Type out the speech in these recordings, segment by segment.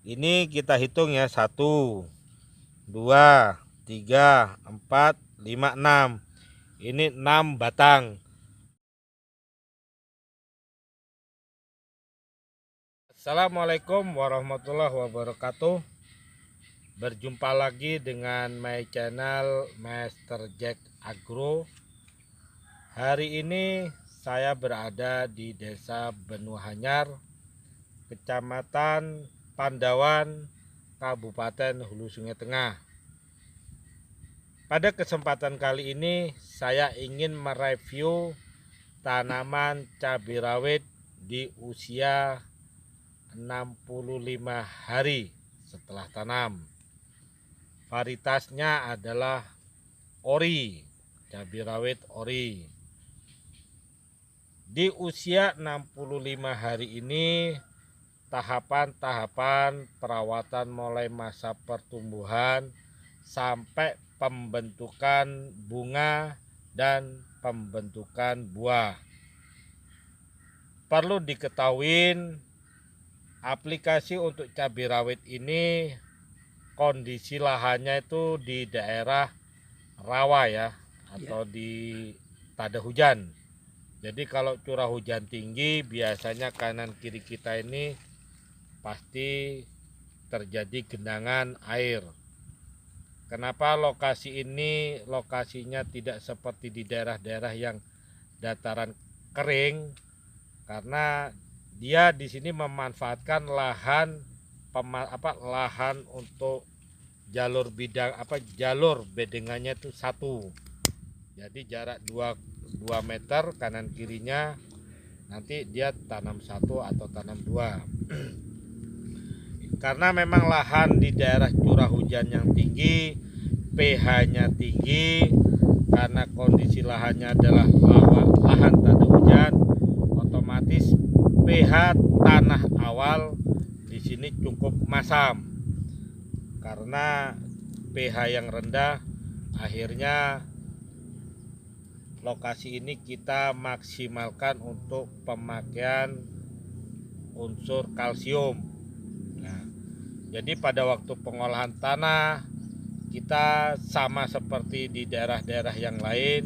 Ini kita hitung ya, 1, 2, 3, 4, 5, 6. Ini 6 batang. Assalamualaikum warahmatullahi wabarakatuh. Berjumpa lagi dengan my channel Master Jack Agro. Hari ini saya berada di Desa Benuhanyar, Kecamatan Pandawan, Kabupaten Hulu Sungai Tengah. Pada kesempatan kali ini saya ingin mereview tanaman cabai rawit di usia 65 hari setelah tanam. Varietasnya adalah ori, cabai rawit ori. Di usia 65 hari ini tahapan-tahapan perawatan mulai masa pertumbuhan sampai pembentukan bunga dan pembentukan buah. Perlu diketahui, aplikasi untuk cabai rawit ini kondisi lahannya itu di daerah rawa ya, atau di tak ada hujan. Jadi kalau curah hujan tinggi biasanya kanan kiri kita ini pasti terjadi genangan air. Kenapa lokasi ini lokasinya tidak seperti di daerah-daerah yang dataran kering? Karena dia di sini memanfaatkan lahan lahan untuk jalur jalur bedengannya itu 1. Jadi jarak 2 meter kanan kirinya, nanti dia tanam 1 atau tanam 2. Karena memang lahan di daerah curah hujan yang tinggi, pH-nya tinggi, karena kondisi lahannya adalah lahan tak ada hujan, otomatis pH tanah awal di sini cukup masam. Karena pH yang rendah, akhirnya lokasi ini kita maksimalkan untuk pemakaian unsur kalsium. Nah, jadi pada waktu pengolahan tanah kita sama seperti di daerah-daerah yang lain,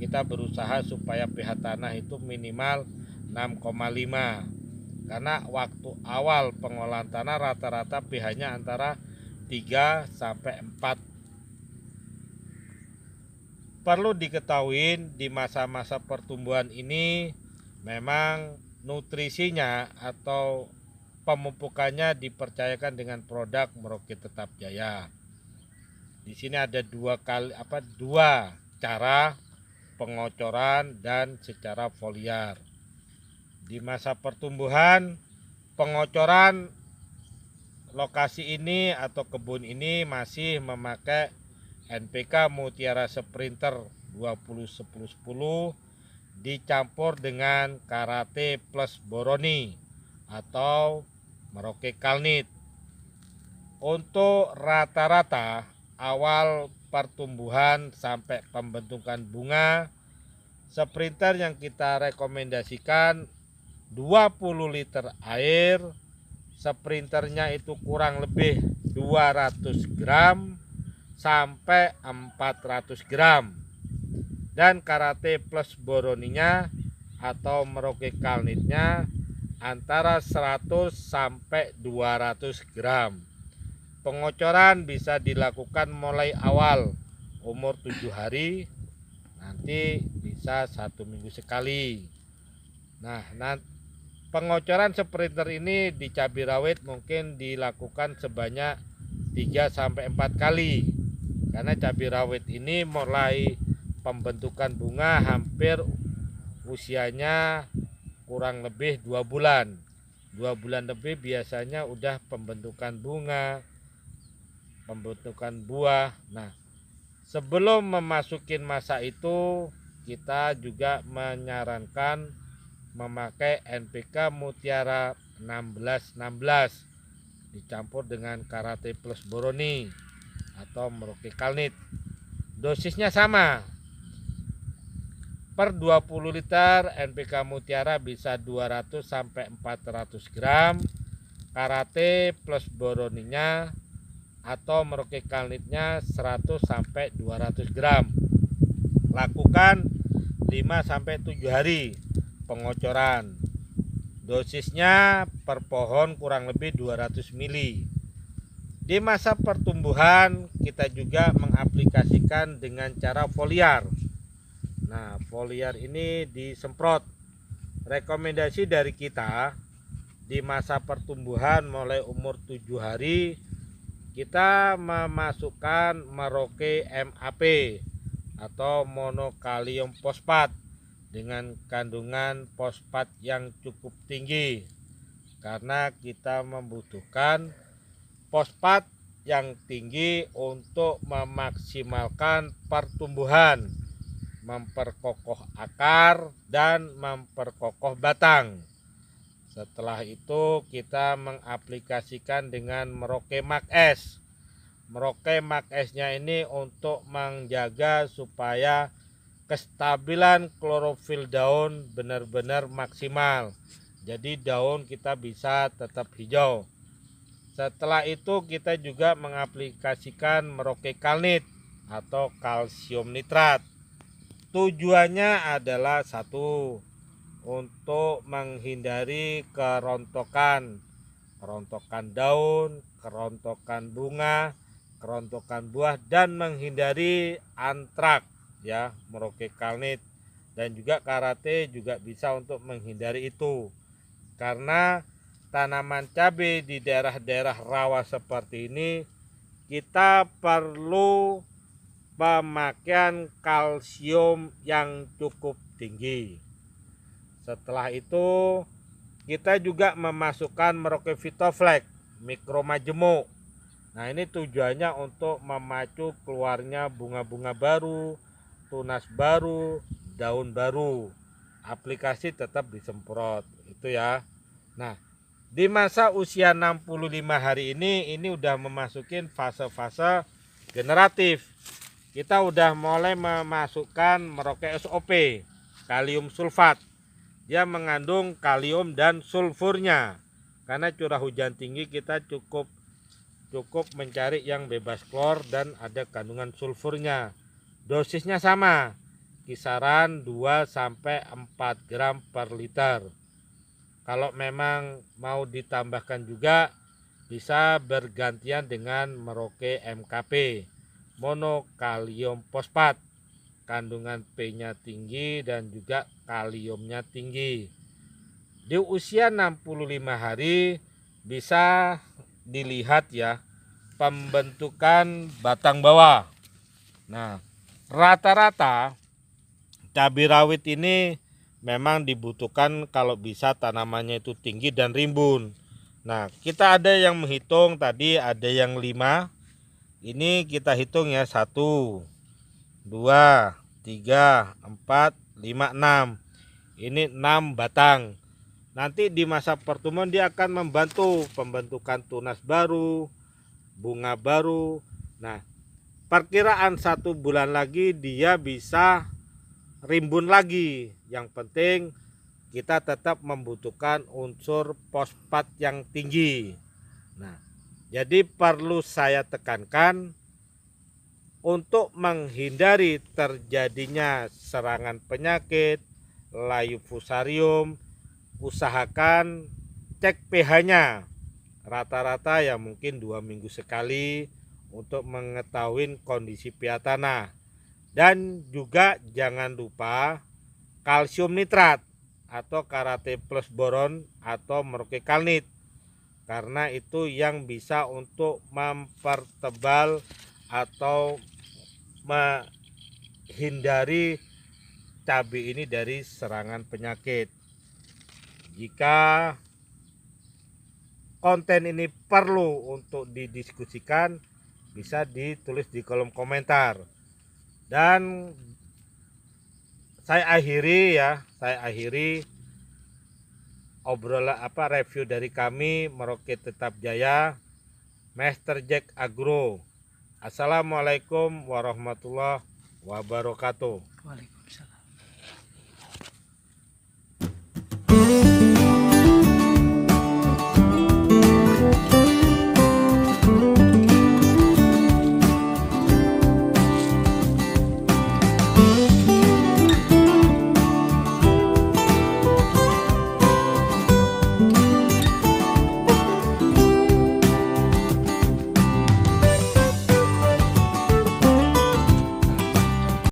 kita berusaha supaya pH tanah itu minimal 6,5. Karena waktu awal pengolahan tanah rata-rata pH-nya antara 3 sampai 4. Perlu diketahui di masa-masa pertumbuhan ini memang nutrisinya atau pemupukannya dipercayakan dengan produk Merauke Tetap Jaya. Di sini ada dua cara pengocoran dan secara foliar. Di masa pertumbuhan, pengocoran lokasi ini atau kebun ini masih memakai NPK Mutiara Sprinter 20-10-10 dicampur dengan Karate plus Boroni atau Merauke Kalnit. Untuk rata-rata awal pertumbuhan sampai pembentukan bunga, Sprinter yang kita rekomendasikan 20 liter air, Sprinternya itu kurang lebih 200 gram sampai 400 gram, dan Karate plus Boroninya atau Merauke Kalnitnya antara 100 sampai 200 gram. Pengocoran bisa dilakukan mulai awal umur 7 hari, nanti bisa 1 minggu sekali. Nah, pengocoran Sprinter ini di cabai rawit mungkin dilakukan sebanyak 3 sampai 4 kali. Karena cabai rawit ini mulai pembentukan bunga hampir usianya kurang lebih 2 bulan. 2 bulan lebih biasanya udah pembentukan bunga, pembentukan buah. Nah, sebelum memasukin masa itu kita juga menyarankan memakai NPK Mutiara 16-16 dicampur dengan Karate plus Boroni atau Merauke Kalnit. Dosisnya sama. Per 20 liter NPK Mutiara bisa 200 sampai 400 gram. karate plus boroninya atau Merauke Kalnitnya 100 sampai 200 gram. Lakukan 5 sampai 7 hari pengocoran. Dosisnya per pohon kurang lebih 200 ml. Di masa pertumbuhan kita juga mengaplikasikan dengan cara foliar. Nah, foliar ini disemprot. Rekomendasi dari kita di masa pertumbuhan mulai umur 7 hari kita memasukkan Merauke MAP atau monokalium fosfat dengan kandungan fosfat yang cukup tinggi, karena kita membutuhkan fosfat yang tinggi untuk memaksimalkan pertumbuhan, memperkokoh akar dan memperkokoh batang. Setelah itu kita mengaplikasikan dengan Merauke Max S. Merauke Max S-nya ini untuk menjaga supaya kestabilan klorofil daun benar-benar maksimal. Jadi daun kita bisa tetap hijau. Setelah itu kita juga mengaplikasikan Merauke Kalnit atau kalsium nitrat. Tujuannya adalah satu, untuk menghindari kerontokan daun, kerontokan bunga, kerontokan buah, dan menghindari antrak ya. Merauke Kalnit dan juga karate juga bisa untuk menghindari itu, karena tanaman cabai di daerah-daerah rawa seperti ini kita perlu pemakaian kalsium yang cukup tinggi. Setelah itu kita juga memasukkan Merauke Vitoflex mikro majemuk. Nah, ini tujuannya untuk memacu keluarnya bunga-bunga baru, tunas baru, daun baru. Aplikasi tetap disemprot itu ya. Nah, di masa usia 65 hari ini udah memasukin fase-fase generatif. Kita udah mulai memasukkan Merauke SOP kalium sulfat. Dia mengandung kalium dan sulfurnya. Karena curah hujan tinggi kita cukup mencari yang bebas klor dan ada kandungan sulfurnya. Dosisnya sama, kisaran 2 sampai 4 gram per liter. Kalau memang mau ditambahkan juga bisa bergantian dengan Merauke MKP, monokalium fosfat. Kandungan P-nya tinggi dan juga kaliumnya tinggi. Di usia 65 hari bisa dilihat ya pembentukan batang bawah. Nah, rata-rata cabai rawit ini memang dibutuhkan kalau bisa tanamannya itu tinggi dan rimbun. Nah, kita ada yang menghitung tadi, ada yang 5. Ini kita hitung ya, 1, 2, 3, 4, 5, 6. Ini 6 batang. Nanti di masa pertumbuhan dia akan membantu pembentukan tunas baru, bunga baru. Nah, perkiraan 1 bulan lagi dia bisa rimbun lagi. Yang penting kita tetap membutuhkan unsur fosfat yang tinggi. Nah, jadi perlu saya tekankan, untuk menghindari terjadinya serangan penyakit layu fusarium, usahakan cek pH-nya rata-rata ya mungkin 2 minggu sekali untuk mengetahui kondisi pH tanah. Dan juga jangan lupa kalsium nitrat atau karate plus boron atau Merauke Kalnit, karena itu yang bisa untuk mempertebal atau menghindari cabai ini dari serangan penyakit. Jika konten ini perlu untuk didiskusikan, bisa ditulis di kolom komentar. Dan saya akhiri obrolan review dari kami Merauke Tetap Jaya, Master Jack Agro. Assalamualaikum warahmatullahi wabarakatuh. Waalaikumsalam.